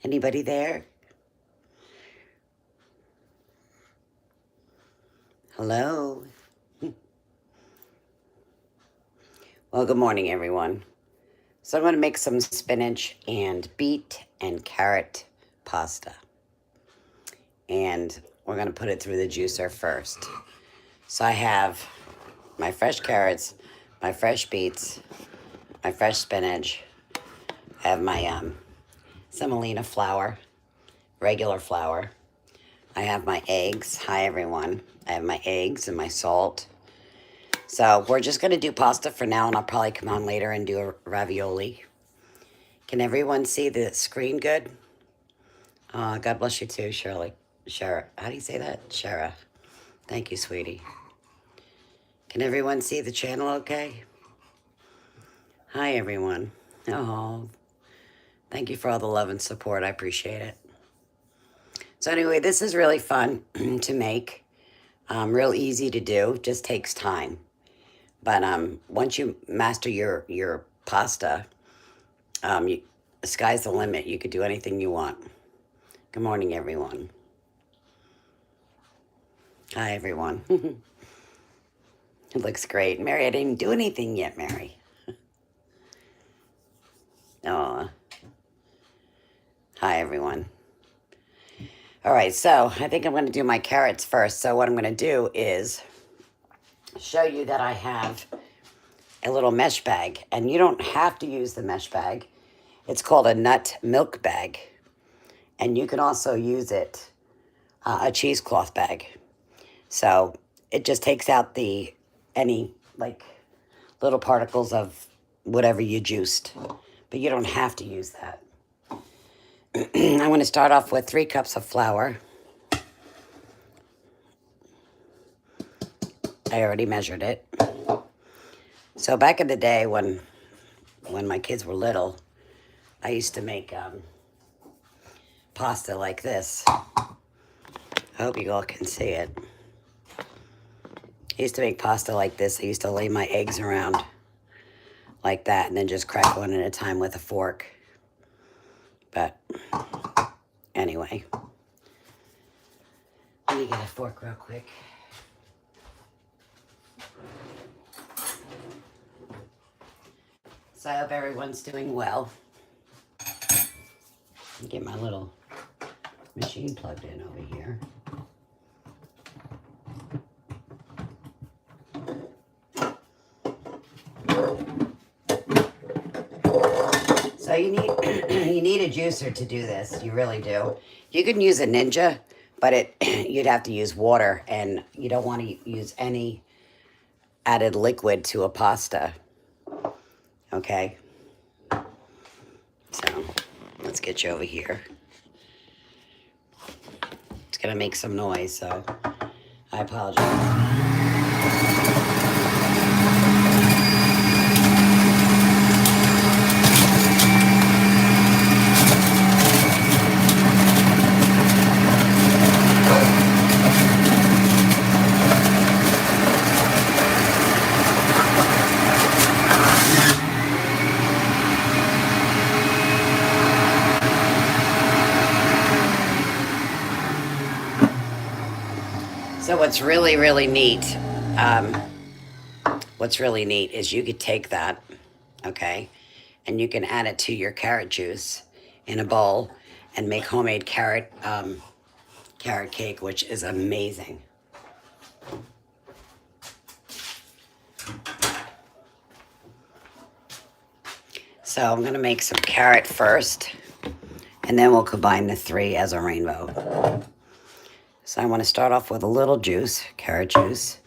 Anybody there? Hello? Well, good morning, everyone. So I'm going to make some spinach and beet and carrot pasta. And we're going to put it through the juicer first. So I have my fresh carrots, my fresh beets, my fresh spinach. I have my semolina flour, regular flour. I have my eggs. Hi, everyone. I have my eggs and my salt. So we're just going to do pasta for now, and I'll probably come on later and do a ravioli. Can everyone see the screen good? God bless you too, Shirley. Shara. How do you say that? Shara. Thank you, sweetie. Can everyone see the channel okay? Hi, everyone. Oh, thank you for all the love and support. I appreciate it. So anyway, this is really fun to make. Real easy to do. Just takes time. But once you master your pasta, the sky's the limit. You could do anything you want. Good morning, everyone. Hi, everyone. It looks great. Mary, I didn't do anything yet, Mary. Oh. Hi, everyone. All right, so I think I'm going to do my carrots first. So what I'm going to do is show you that I have a little mesh bag. And you don't have to use the mesh bag. It's called a nut milk bag. And you can also use it, a cheesecloth bag. So it just takes out any like little particles of whatever you juiced. But you don't have to use that. I'm going to start off with 3 cups of flour. I already measured it. So back in the day when my kids were little, I used to make pasta like this. I hope you all can see it. I used to make pasta like this. I used to lay my eggs around like that and then just crack one at a time with a fork. But anyway, let me get a fork real quick. So I hope everyone's doing well. Get my little machine plugged in over here. So you need a juicer to do this. You really do. You can use a Ninja, but you'd have to use water, and you don't want to use any added liquid to a pasta. Okay. So let's get you over here. It's gonna make some noise, so I apologize. So what's really, really neat, is you could take that, okay, and you can add it to your carrot juice in a bowl and make homemade carrot cake, which is amazing. So I'm gonna make some carrot first, and then we'll combine the 3 as a rainbow. So I want to start off with a little juice, carrot juice.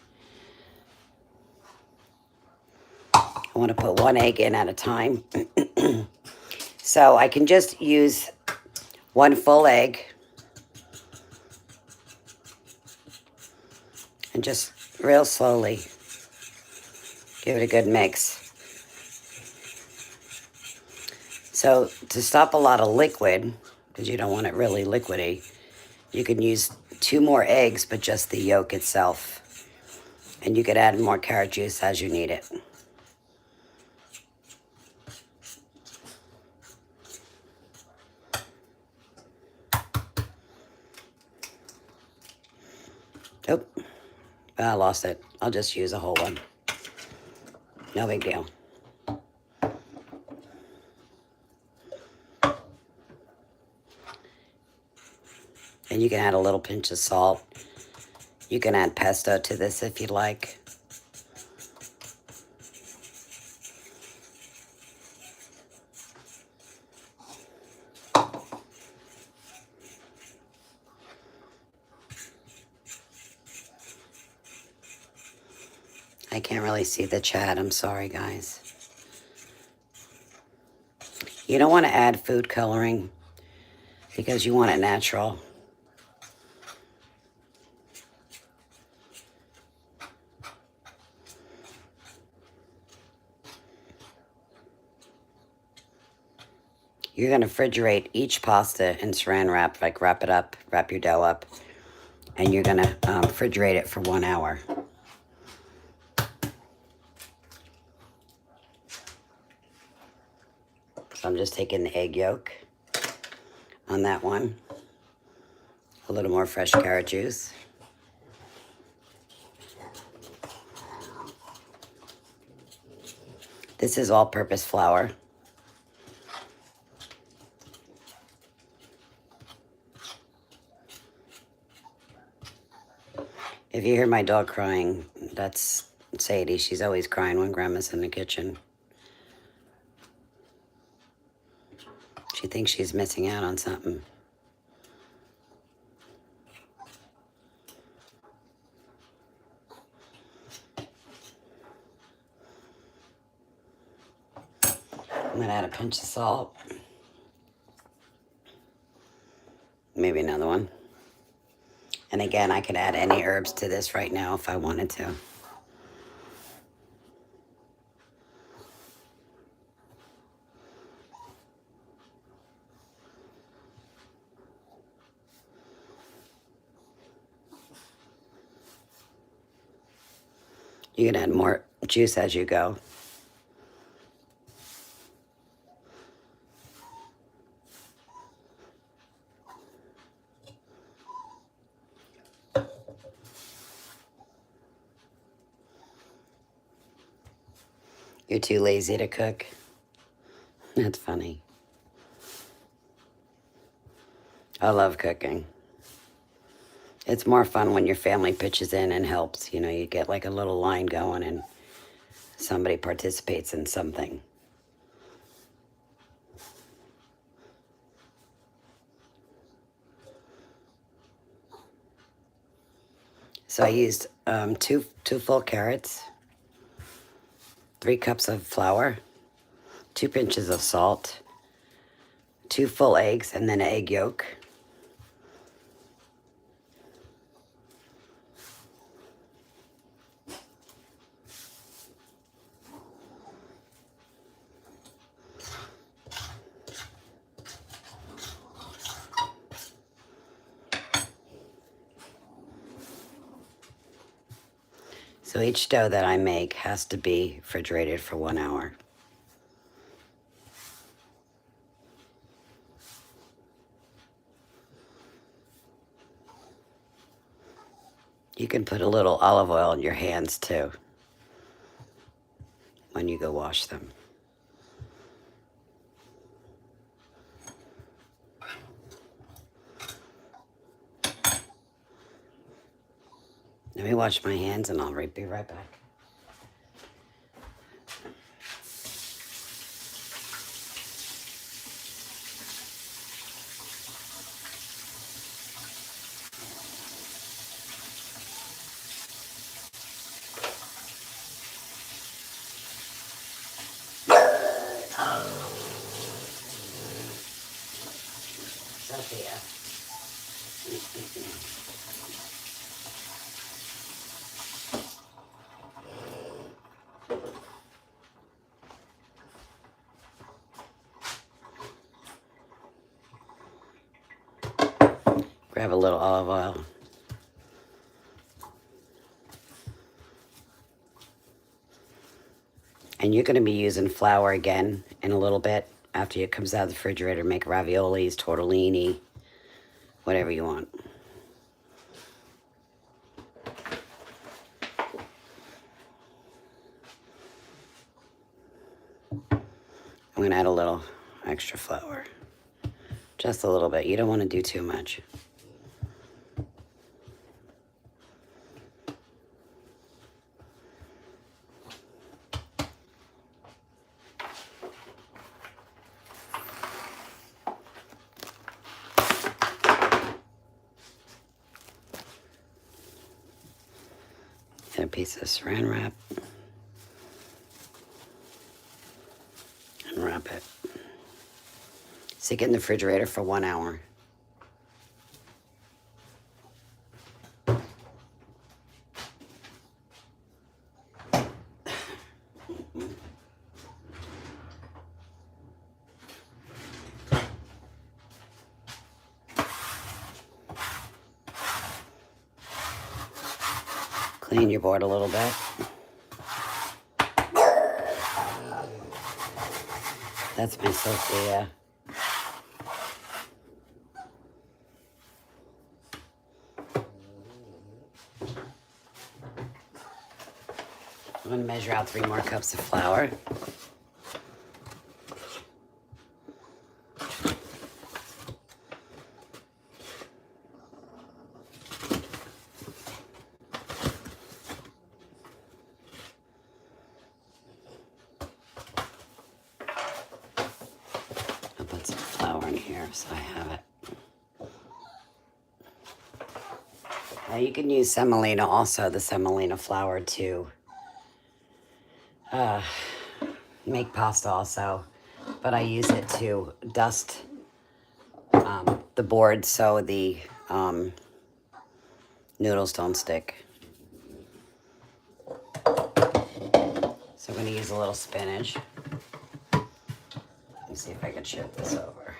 I want to put 1 egg in at a time. So I can just use 1 full egg and just real slowly give it a good mix. So to stop a lot of liquid, because you don't want it really liquidy, you can use 2 more eggs, but just the yolk itself. And you could add more carrot juice as you need it. I lost it. I'll just use a whole one. No big deal. And you can add a little pinch of salt. You can add pesto to this if you like. I can't really see the chat. I'm sorry, guys. You don't want to add food coloring because you want it natural. You're going to refrigerate each pasta in saran wrap, like wrap it up, wrap your dough up, and you're going to refrigerate it for 1 hour. So I'm just taking the egg yolk on that one. A little more fresh carrot juice. This is all-purpose flour. If you hear my dog crying, that's Sadie. She's always crying when Grandma's in the kitchen. She thinks she's missing out on something. I'm gonna add a pinch of salt. Maybe another one. And again, I could add any herbs to this right now if I wanted to. You can add more juice as you go. You're too lazy to cook. That's funny. I love cooking. It's more fun when your family pitches in and helps. You know, you get like a little line going and somebody participates in something. So I used two full carrots, 3 cups of flour, 2 pinches of salt, 2 full eggs, and then an egg yolk. So each dough that I make has to be refrigerated for 1 hour. You can put a little olive oil in your hands too when you go wash them. Let me wash my hands and I'll be right back. Sophia. Grab a little olive oil. And you're going to be using flour again in a little bit after it comes out of the refrigerator. Make raviolis, tortellini, whatever you want. I'm going to add a little extra flour. Just a little bit. You don't want to do too much. And a piece of saran wrap. And wrap it. Stick it in the refrigerator for 1 hour. Clean your board a little bit. That's my Sophia. I'm going to measure out 3 more cups of flour. I'll put some flour in here so I have it. Now you can use semolina also, the semolina flour to make pasta also, but I use it to dust the board so the noodles don't stick. So I'm going to use a little spinach. Let me see if I can shift this over.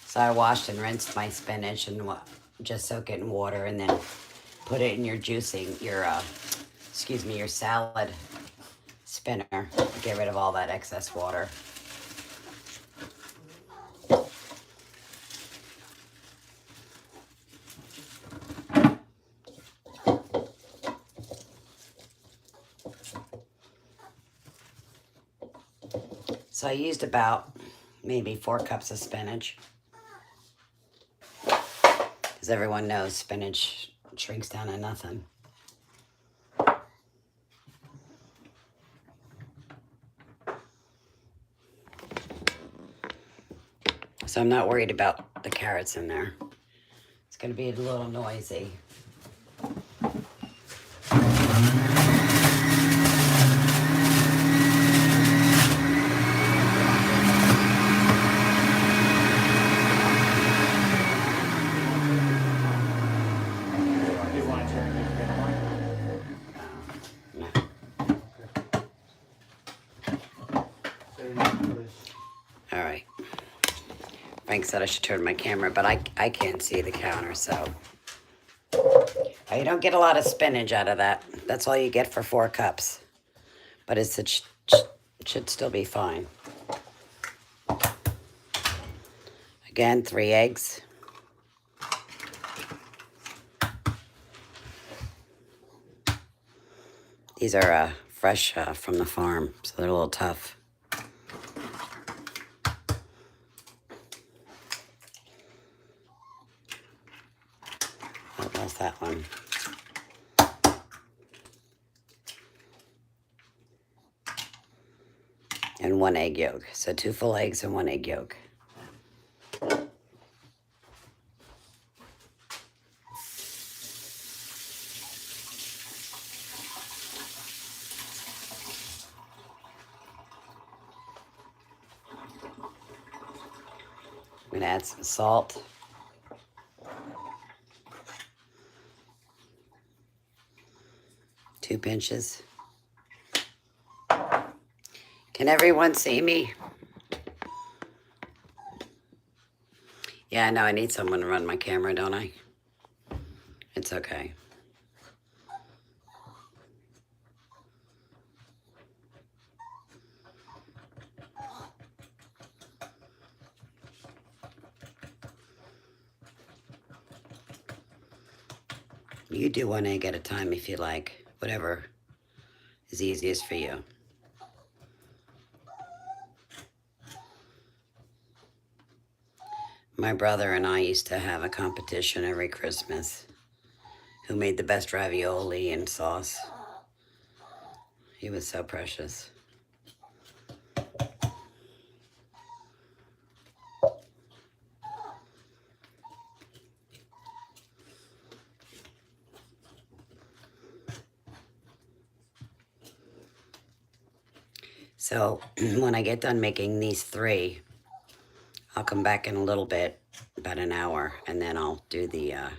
So I washed and rinsed my spinach and just soak it in water and then put it in your juicing, your salad spinner. Get rid of all that excess water. So I used about maybe 4 cups of spinach. Because everyone knows spinach shrinks down to nothing. So I'm not worried about the carrots in there. It's going to be a little noisy. All right. Frank said I should turn my camera, but I can't see the counter, so. You don't get a lot of spinach out of that. That's all you get for 4 cups. But it should still be fine. Again, 3 eggs. These are fresh from the farm, so they're a little tough. That's that one. And 1 egg yolk. So 2 full eggs and 1 egg yolk. I'm going to add some salt. Two pinches. Can everyone see me? Yeah, I know I need someone to run my camera, don't I? It's okay. You do one egg at a time if you like, whatever is easiest for you. My brother and I used to have a competition every Christmas. Who made the best ravioli and sauce? He was so precious. So when I get done making these 3, I'll come back in a little bit, about an hour, and then I'll do the, I'll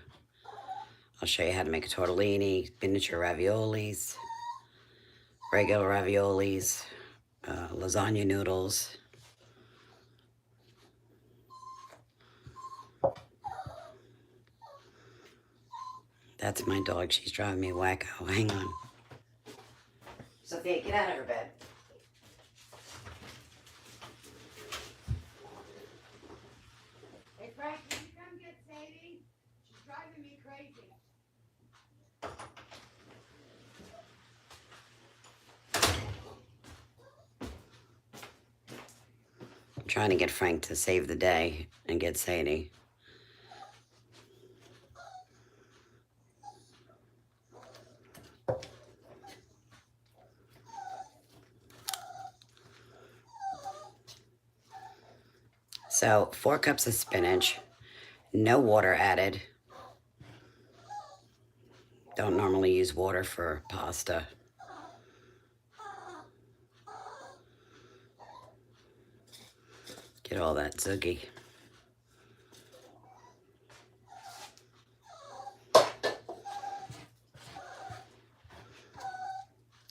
show you how to make a tortellini, miniature raviolis, regular raviolis, lasagna noodles. That's my dog. She's driving me wacko. Hang on. Sophia, get out of her bed. Hey, Frank, can you come get Sadie? She's driving me crazy. I'm trying to get Frank to save the day and get Sadie. So 4 cups of spinach, no water added. Don't normally use water for pasta. Get all that zoogie.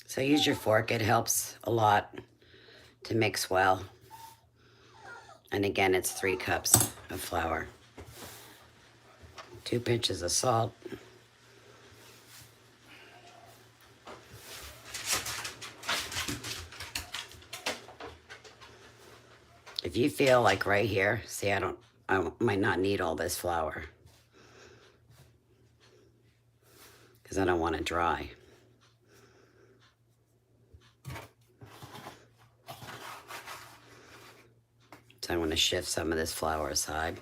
So use your fork, it helps a lot to mix well. And again, it's 3 cups of flour. 2 pinches of salt. If you feel like right here, see, I might not need all this flour because I don't want it dry. So I want to shift some of this flour aside.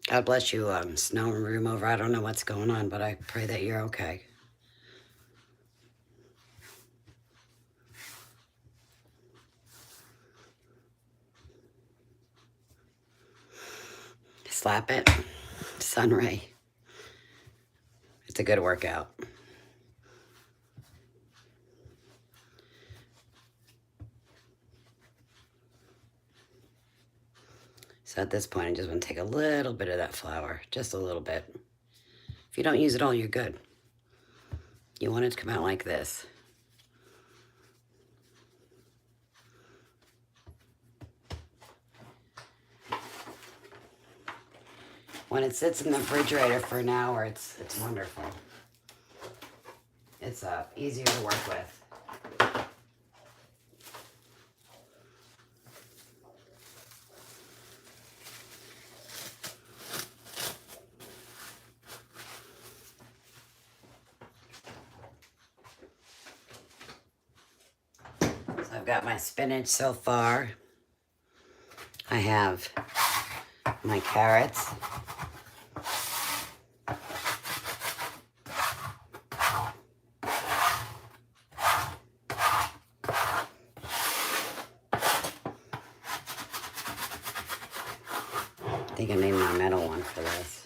God bless you, snow and room over. I don't know what's going on, but I pray that you're okay. Slap it, sun ray. It's a good workout. So at this point, I just want to take a little bit of that flour, just a little bit. If you don't use it all, you're good. You want it to come out like this. When it sits in the refrigerator for an hour, it's wonderful. It's easier to work with. So I've got my spinach so far. I have my carrots. I think I need my metal one for this.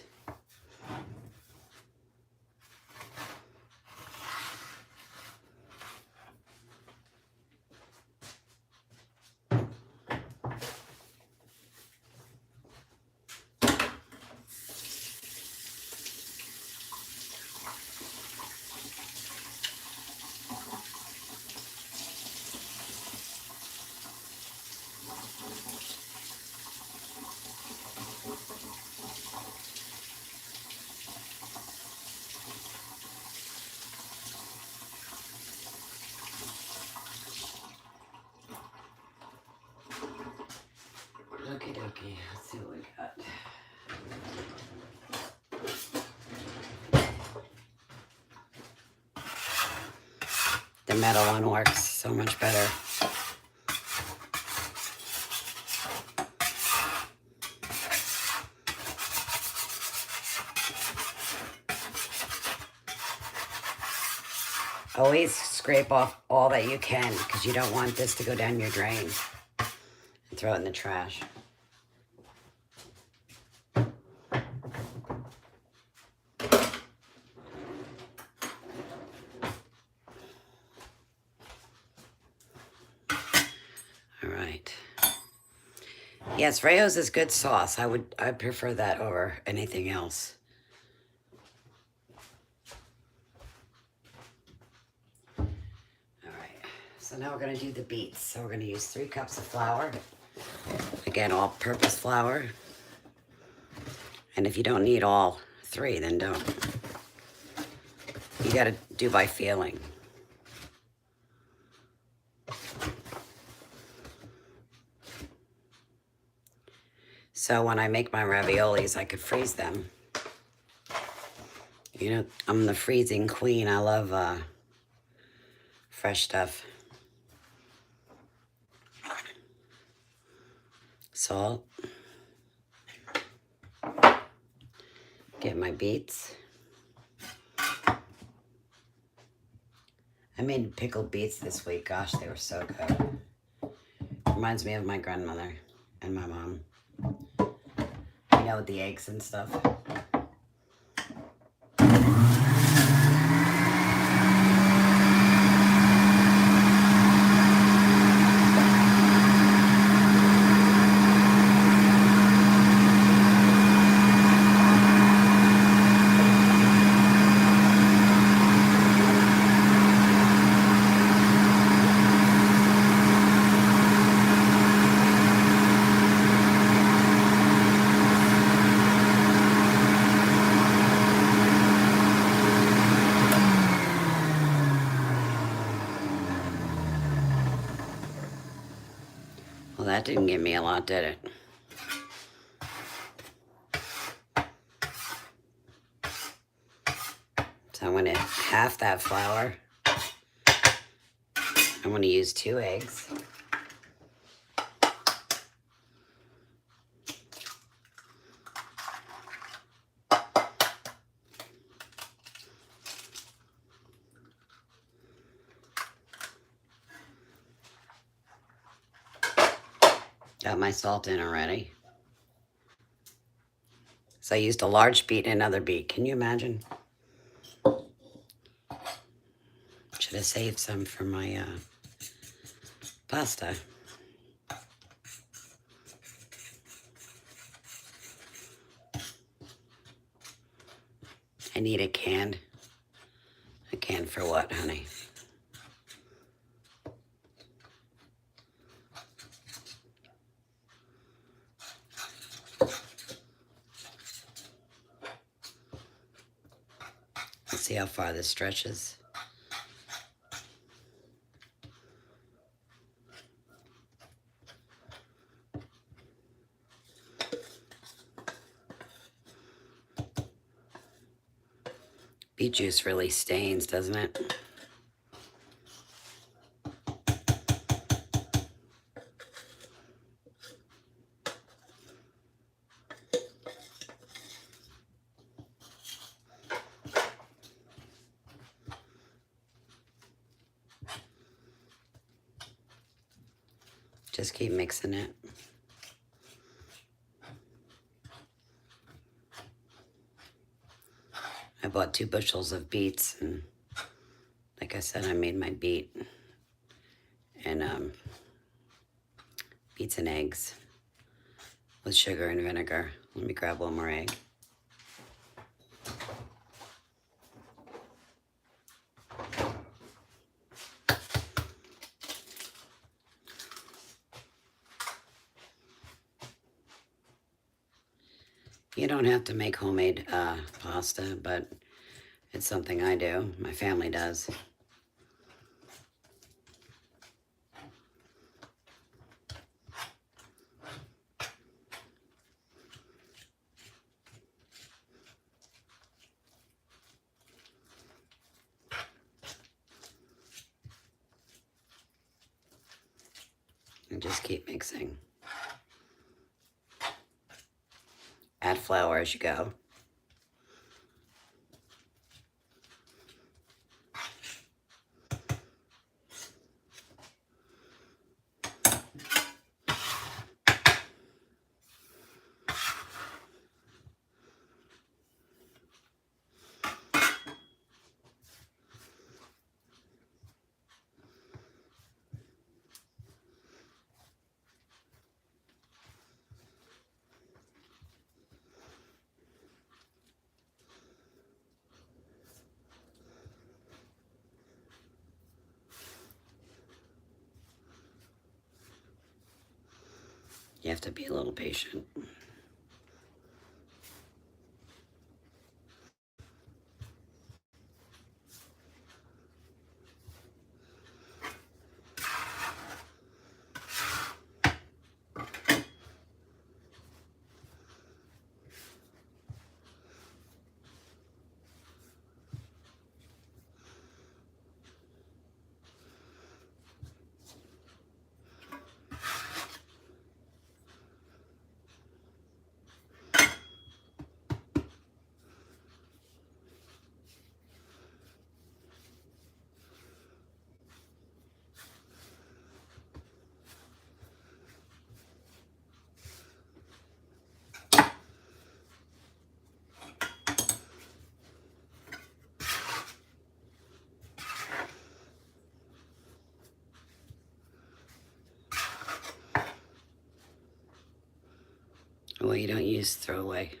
Let's see what we got. The metal one works so much better. Always scrape off all that you can because you don't want this to go down your drain and throw it in the trash. All right. Yes, Rayo's is good sauce. I'd prefer that over anything else. So now we're going to do the beets. So we're going to use 3 cups of flour. Again, all-purpose flour. And if you don't need all 3, then don't. You got to do by feeling. So when I make my raviolis, I could freeze them. You know, I'm the freezing queen. I love fresh stuff. Salt. Get my beets. I made pickled beets this week. Gosh, they were so good. Reminds me of my grandmother and my mom. You know, with the eggs and stuff. Well, that didn't give me a lot, did it? So I'm going to half that flour. I'm going to use 2 eggs. Got my salt in already. So I used a large beet and another beet. Can you imagine? Should have saved some for my pasta. I need a can. A can for what, honey? Let's see how far this stretches. Beet juice really stains, doesn't it? Just keep mixing it. I bought 2 bushels of beets, and like I said, I made my beet and beets and eggs with sugar and vinegar. Let me grab one more egg. You don't have to make homemade pasta, but it's something I do. My family does. And just keep mixing. Add flour as you go. You have to be a little patient. Well, you don't use throwaway.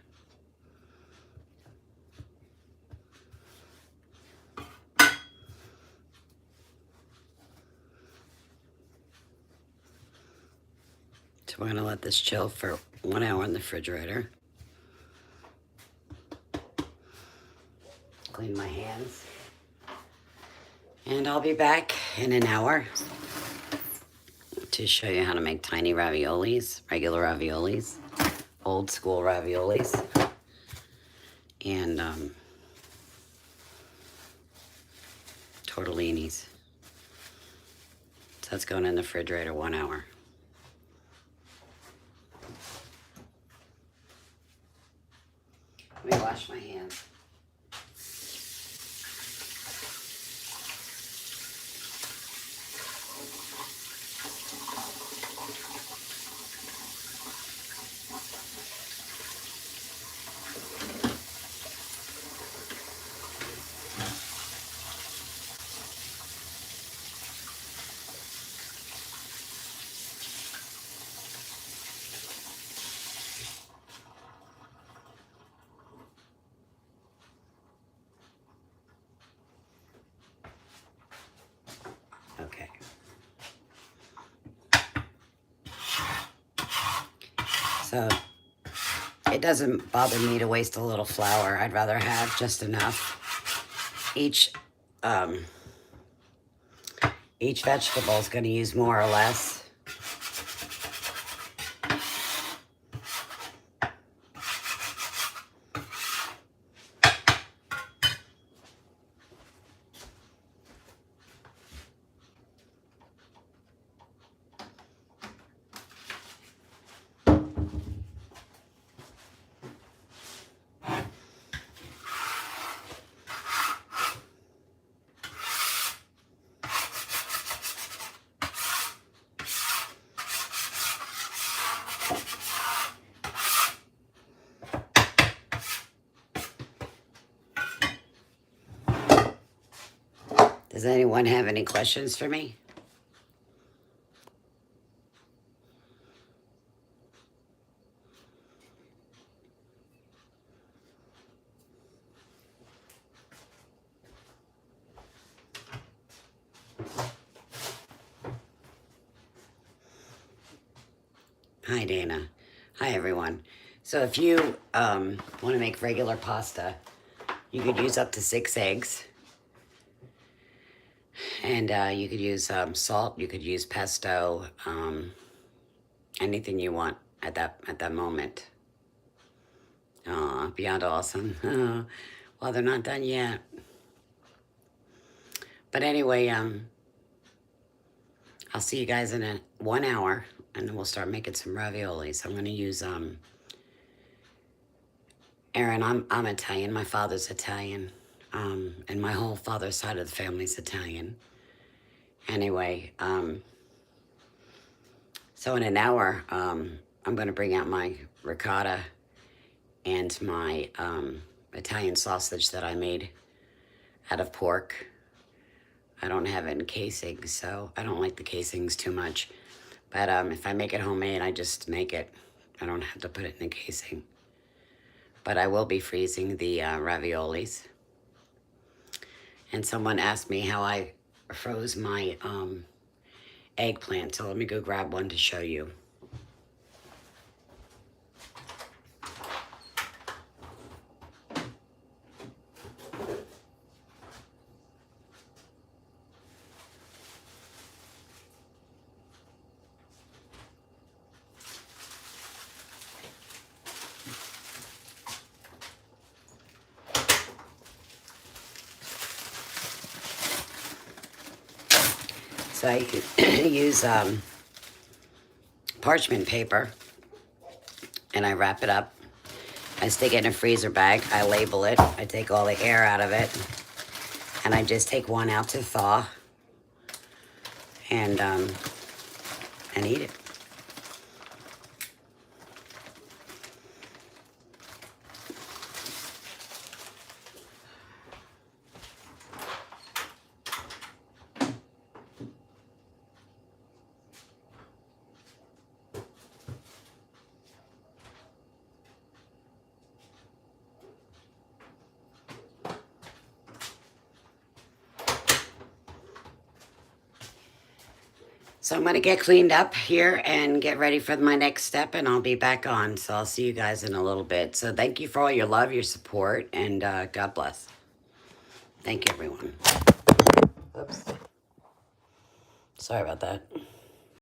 So we're gonna let this chill for 1 hour in the refrigerator. Clean my hands. And I'll be back in an hour to show you how to make tiny raviolis, regular raviolis, old school raviolis, and tortellinis. So that's going in the refrigerator 1 hour. Let me wash my hands. Okay. So it doesn't bother me to waste a little flour. I'd rather have just enough. Each vegetable is going to use more or less. Does anyone have any questions for me? Hi, Dana. Hi, everyone. So if you want to make regular pasta, you could use up to 6 eggs. And you could use salt, you could use pesto, anything you want at that moment. Aw, beyond awesome. Well, they're not done yet. But anyway, I'll see you guys in 1 hour, and then we'll start making some raviolis. I'm going to use, Aaron, I'm Italian. My father's Italian. And my whole father's side of the family's Italian. Anyway, so in an hour, I'm going to bring out my ricotta and my Italian sausage that I made out of pork. I don't have it in casings, so I don't like the casings too much. But if I make it homemade, I just make it. I don't have to put it in a casing. But I will be freezing the raviolis. And someone asked me how I froze my eggplant, so let me go grab one to show you. So I use parchment paper, and I wrap it up. I stick it in a freezer bag. I label it. I take all the air out of it, and I just take one out to thaw, and eat it. So I'm going to get cleaned up here and get ready for my next step, and I'll be back on. So I'll see you guys in a little bit. So thank you for all your love, your support, and God bless. Thank you, everyone. Oops. Sorry about that.